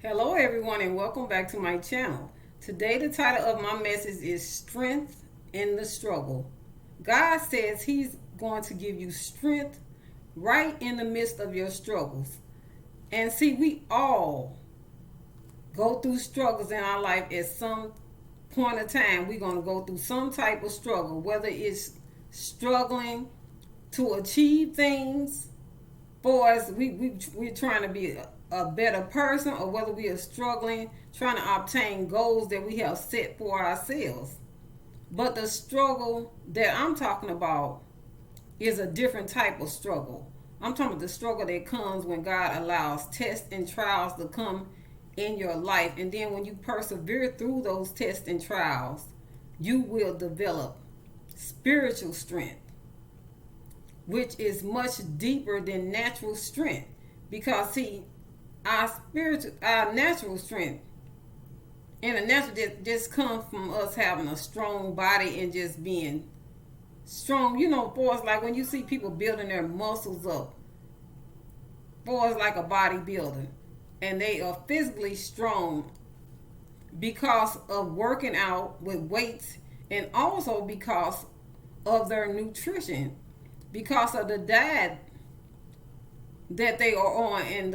Hello, everyone, and welcome back to my channel. Today, the title of my message is Strength in the Struggle. God says He's going to give you strength right in the midst of your struggles. And see, we all go through struggles in our life at some point of time. We're going to go through some type of struggle, whether it's struggling to achieve things for us, we're trying to be a better person, or whether we are struggling trying to obtain goals that we have set for ourselves. But the struggle that I'm talking about is a different type of struggle. I'm talking about the struggle that comes when God allows tests and trials to come in your life. And then when you persevere through those tests and trials, you will develop spiritual strength, which is much deeper than natural strength. Because see, our natural strength and a natural just comes from us having a strong body and just being strong. For us, like when you see people building their muscles up, for us like a bodybuilder, and they are physically strong because of working out with weights, and also because of their nutrition, because of the diet that they are on, and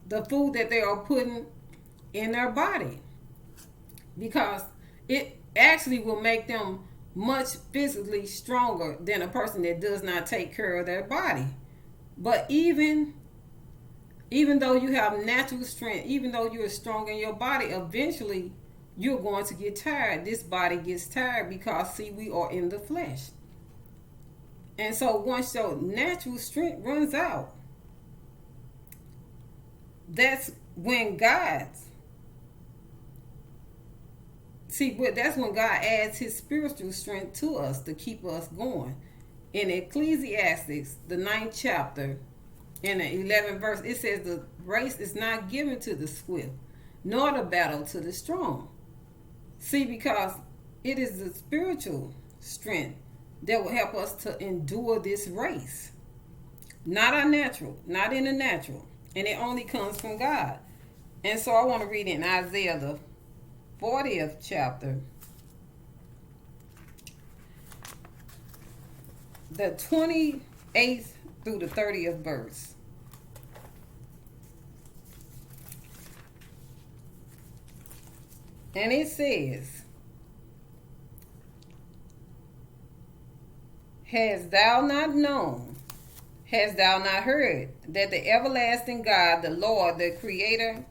the food that they are putting in their body, because it actually will make them much physically stronger than a person that does not take care of their body. But even though you have natural strength, even though you're strong in your body, eventually you're going to get tired. This body gets tired because, see, we are in the flesh. And so once your natural strength runs out, that's when that's when God adds His spiritual strength to us to keep us going. In Ecclesiastes, the 9th chapter, in the 11th verse, it says the race is not given to the swift, nor the battle to the strong. See, because it is the spiritual strength that will help us to endure this race. Not our natural, not in the natural. And it only comes from God. And so I want to read in Isaiah, the 40th chapter, the 28th through the 30th verse. And it says, "Hast thou not known, hast thou not heard, that the everlasting God, the Lord, the creator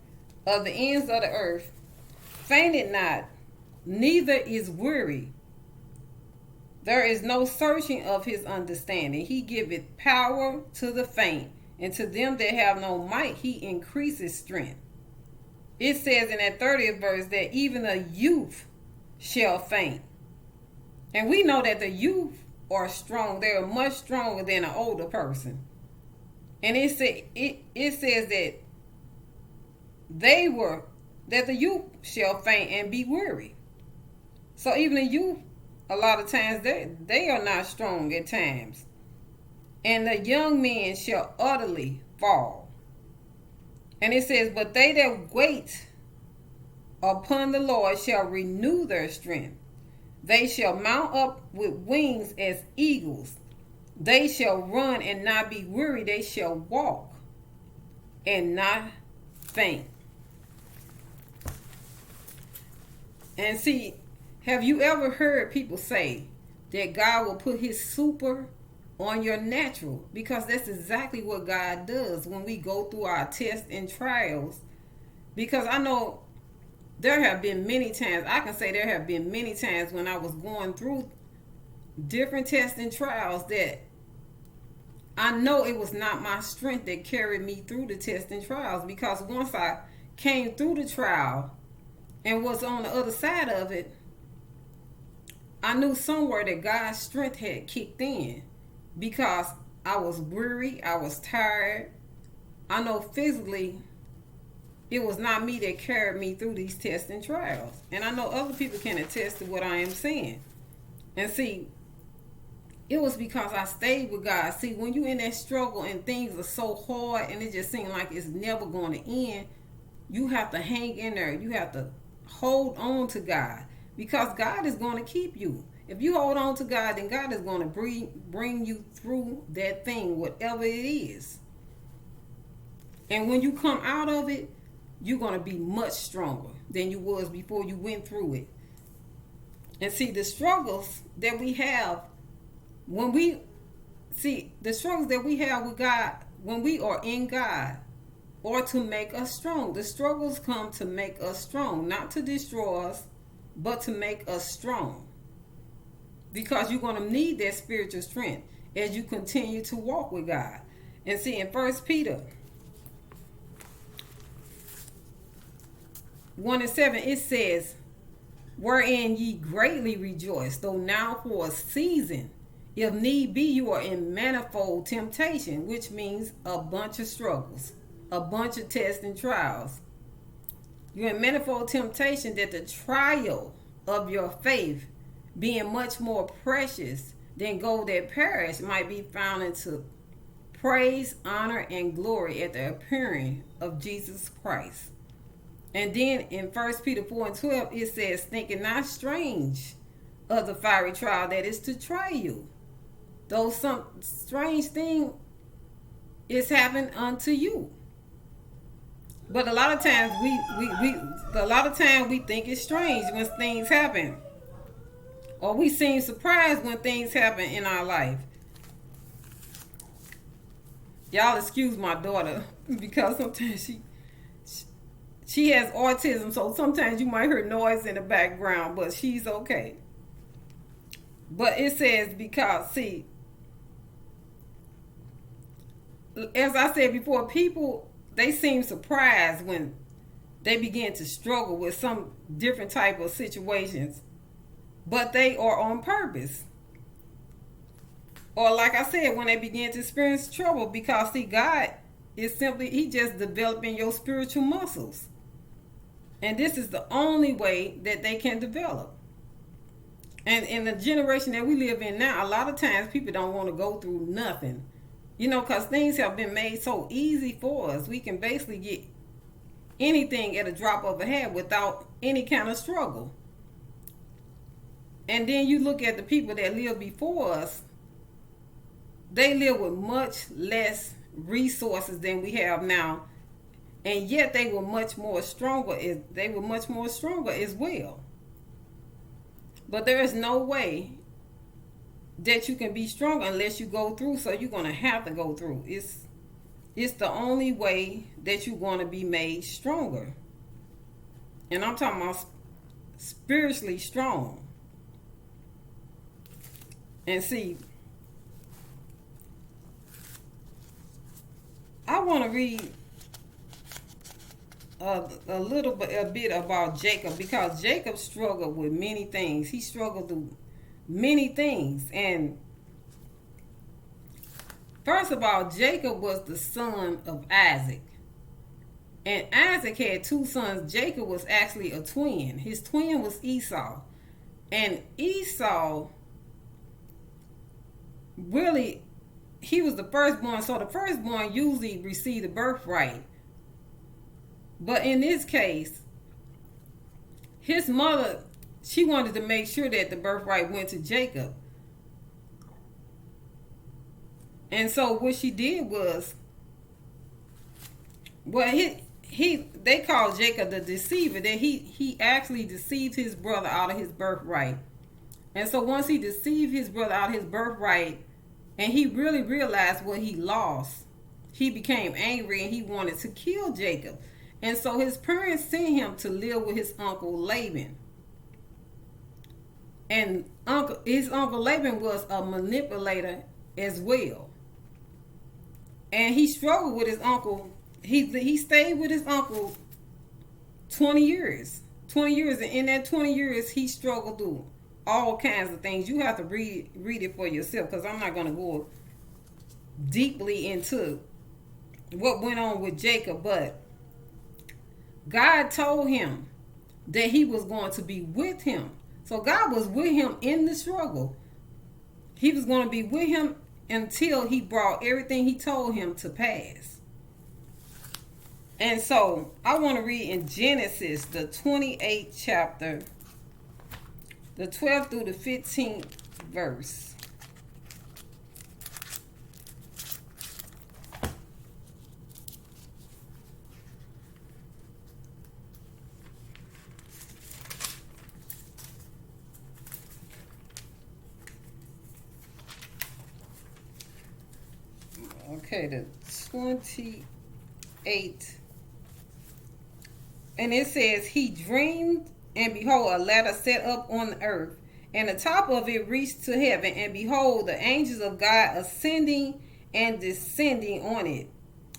of the ends of the earth, fainted not, neither is weary. There is no searching of his understanding. He giveth power to the faint, and to them that have no might he increases strength." It says in that 30th verse that even a youth shall faint. And we know that the youth are strong. They are much stronger than an older person. And it says that the youth shall faint and be weary. So even the youth, a lot of times, they are not strong at times. And the young men shall utterly fall. And it says, "But they that wait upon the Lord shall renew their strength. They shall mount up with wings as eagles. They shall run and not be weary. They shall walk and not faint." And see, have you ever heard people say that God will put His super on your natural? Because that's exactly what God does when we go through our tests and trials. Because I know there have been many times, I can say there have been many times when I was going through different tests and trials that I know it was not my strength that carried me through the tests and trials. Because once I came through the trial and was on the other side of it, I knew somewhere that God's strength had kicked in. Because I was weary, I was tired. I know physically it was not me that carried me through these tests and trials. And I know other people can attest to what I am saying. And see, it was because I stayed with God. See, when you're in that struggle and things are so hard and it just seems like it's never going to end, You have to hang in there. You have to hold on to God, because God is going to keep you. If you hold on to God, then God is going to bring you through that thing, whatever it is. And when you come out of it, you're going to be much stronger than you was before you went through it. And see, the struggles that we have the struggles that we have with God when we are in God, or to make us strong. The struggles come to make us strong, not to destroy us, but to make us strong. Because you're going to need that spiritual strength as you continue to walk with God. And see, in 1 Peter 1:7, it says, wherein ye greatly rejoice, though now for a season, if need be, you are in manifold temptation, which means a bunch of struggles, a bunch of tests and trials. You're in manifold temptation, that the trial of your faith, being much more precious than gold that perish, might be found into praise, honor, and glory at the appearing of Jesus Christ. And then in 1 Peter 4:12, it says, thinking not strange of the fiery trial that is to try you, though some strange thing is happened unto you. But a lot of times we think it's strange when things happen, or we seem surprised when things happen in our life. Y'all excuse my daughter, because sometimes she has autism, so sometimes you might hear noise in the background, but she's okay. But it says, because, see, as I said before, people, they seem surprised when they begin to struggle with some different type of situations, but they are on purpose. Or like I said, when they begin to experience trouble, because see, God is simply, He just developing your spiritual muscles. And this is the only way that they can develop. And in the generation that we live in now, a lot of times people don't want to go through nothing. Because things have been made so easy for us. We can basically get anything at a drop of a hat without any kind of struggle. And then you look at the people that lived before us, they live with much less resources than we have now. And yet they were much more stronger. They were much more stronger as well. But there is no way that you can be strong unless you go through. So you're going to have to go through. It's the only way that you're going to be made stronger. And I'm talking about spiritually strong. And see, I want to read a bit about Jacob, because Jacob struggled with many things. He struggled through many things. And first of all, Jacob was the son of Isaac. And Isaac had two sons. Jacob was actually a twin. His twin was Esau. And Esau, really, he was the firstborn. So the firstborn usually received the birthright. But in this case, his mother, she wanted to make sure that the birthright went to Jacob. And so what she did was, they called Jacob the deceiver, that he actually deceived his brother out of his birthright. And so once he deceived his brother out of his birthright, and he really realized what he lost, he became angry and he wanted to kill Jacob. And so his parents sent him to live with his uncle Laban. And his uncle Laban was a manipulator as well. And he struggled with his uncle. He stayed with his uncle 20 years. 20 years. And in that 20 years, he struggled through all kinds of things. You have to read it for yourself, because I'm not going to go deeply into what went on with Jacob. But God told him that He was going to be with him. So God was with him in the struggle. He was going to be with him until He brought everything He told him to pass. And so I want to read in Genesis, the 28th chapter, the 12th through the 15th verse. Okay, the 28th. And it says, he dreamed, and behold, a ladder set up on the earth, and the top of it reached to heaven, and behold, the angels of God ascending and descending on it.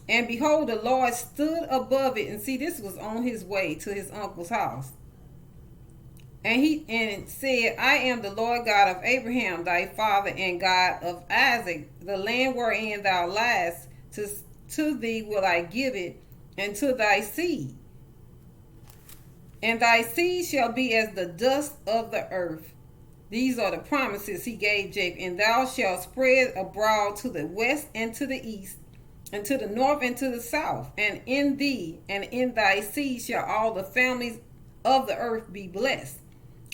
And behold, the Lord stood above it. And see, this was on his way to his uncle's house. And it said, I am the Lord God of Abraham, thy father, and God of Isaac. The land wherein thou liest, to thee will I give it, and to thy seed. And thy seed shall be as the dust of the earth. These are the promises he gave Jacob. And thou shalt spread abroad to the west and to the east, and to the north and to the south. And in thee and in thy seed shall all the families of the earth be blessed.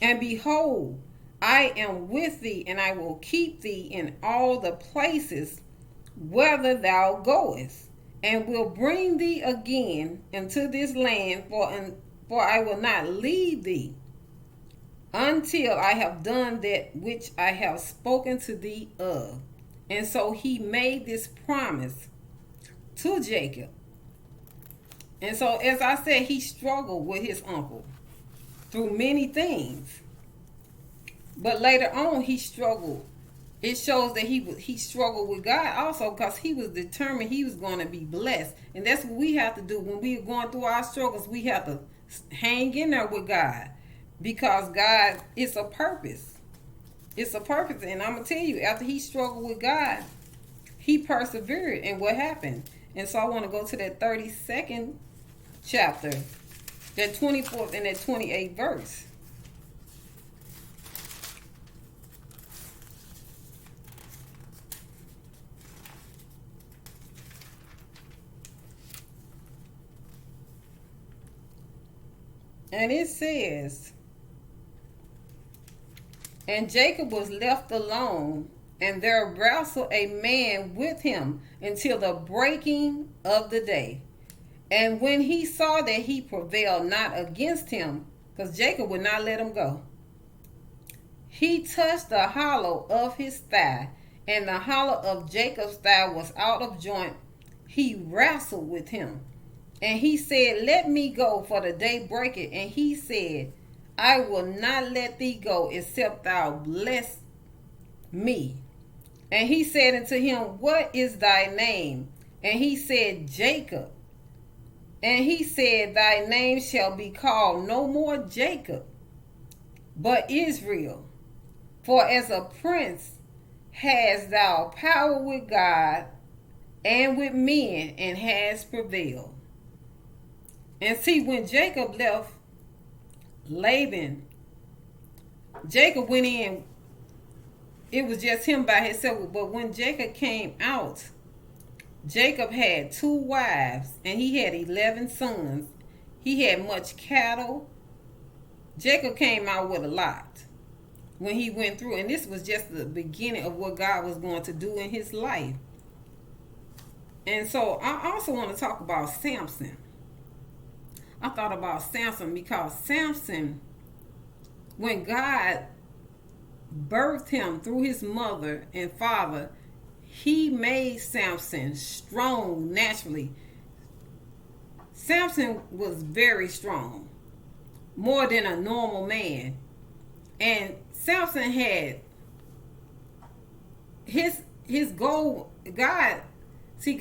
And behold, I am with thee, and I will keep thee in all the places whither thou goest, and will bring thee again into this land, for I will not leave thee until I have done that which I have spoken to thee of. And so he made this promise to Jacob. And so, as I said, he struggled with his uncle through many things. But later on, he struggled. It shows that he struggled with God also, because he was determined he was going to be blessed. And that's what we have to do when we are going through our struggles. We have to hang in there with God, because God, it's a purpose. It's a purpose. And I'm going to tell you, after he struggled with God, he persevered. And what happened? And so I want to go to that 32nd chapter, that 24th and that 28th verse. And it says, and Jacob was left alone, and there wrestled a man with him until the breaking of the day. And when he saw that he prevailed not against him, because Jacob would not let him go, he touched the hollow of his thigh, and the hollow of Jacob's thigh was out of joint. He wrestled with him. And he said, let me go, for the day breaketh. And he said, I will not let thee go, except thou bless me. And he said unto him, what is thy name? And he said, Jacob. And he said, thy name shall be called no more Jacob, but Israel. For as a prince hast thou power with God and with men, and hast prevailed. And see, when Jacob left Laban, Jacob went in, it was just him by himself. But when Jacob came out, Jacob had 2 wives, and he had 11 sons. He had much cattle. Jacob came out with a lot when he went through. And this was just the beginning of what God was going to do in his life. And so I also want to talk about Samson. I thought about Samson because Samson, when God birthed him through his mother and father, he made Samson strong naturally. Samson was very strong, more than a normal man. And Samson had his goal. God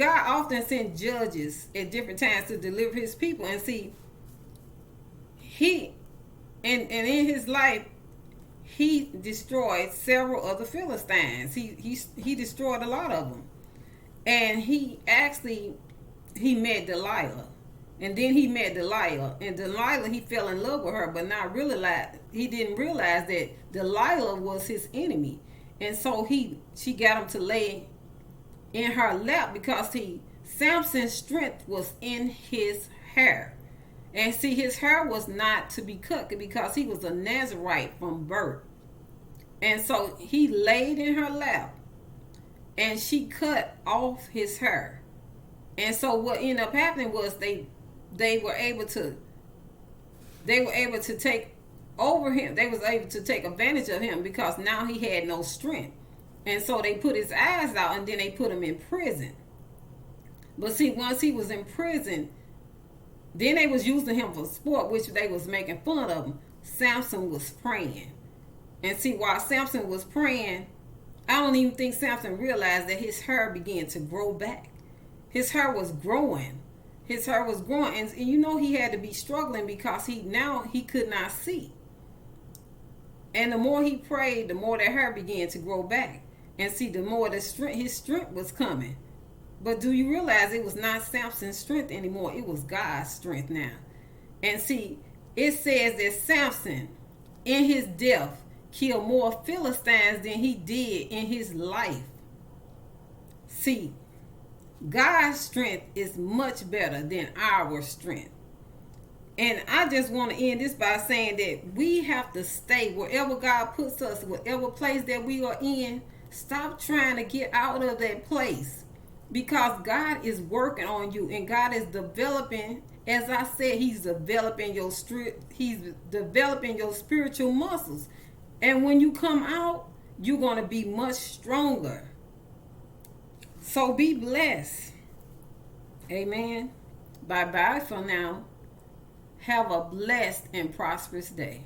often sent judges at different times to deliver his people. And see, and in his life, he destroyed several of the Philistines. He destroyed a lot of them. And he met Delilah. And then he met Delilah. And Delilah, he fell in love with her, but he didn't realize that Delilah was his enemy. And so she got him to lay in her lap because Samson's strength was in his hair. And see, his hair was not to be cut because he was a Nazarite from birth. And so he laid in her lap and she cut off his hair. And so what ended up happening was they were able to take over him. They was able to take advantage of him because now he had no strength. And so they put his eyes out and then they put him in prison. But see, once he was in prison, then they was using him for sport, which they was making fun of him. Samson was praying. And see, while Samson was praying, I don't even think Samson realized that his hair began to grow back. His hair was growing. His hair was growing. And you know he had to be struggling because he could not see. And the more he prayed, the more that hair began to grow back. And see, the more his strength was coming. But do you realize it was not Samson's strength anymore? It was God's strength now. And see, it says that Samson, in his death, killed more Philistines than he did in his life. See, God's strength is much better than our strength. And I just want to end this by saying that we have to stay wherever God puts us, whatever place that we are in. Stop trying to get out of that place. Because God is working on you and God is developing, as I said, He's developing your strength, He's developing your spiritual muscles. And when you come out, you're going to be much stronger. So be blessed. Amen. Bye-bye for now. Have a blessed and prosperous day.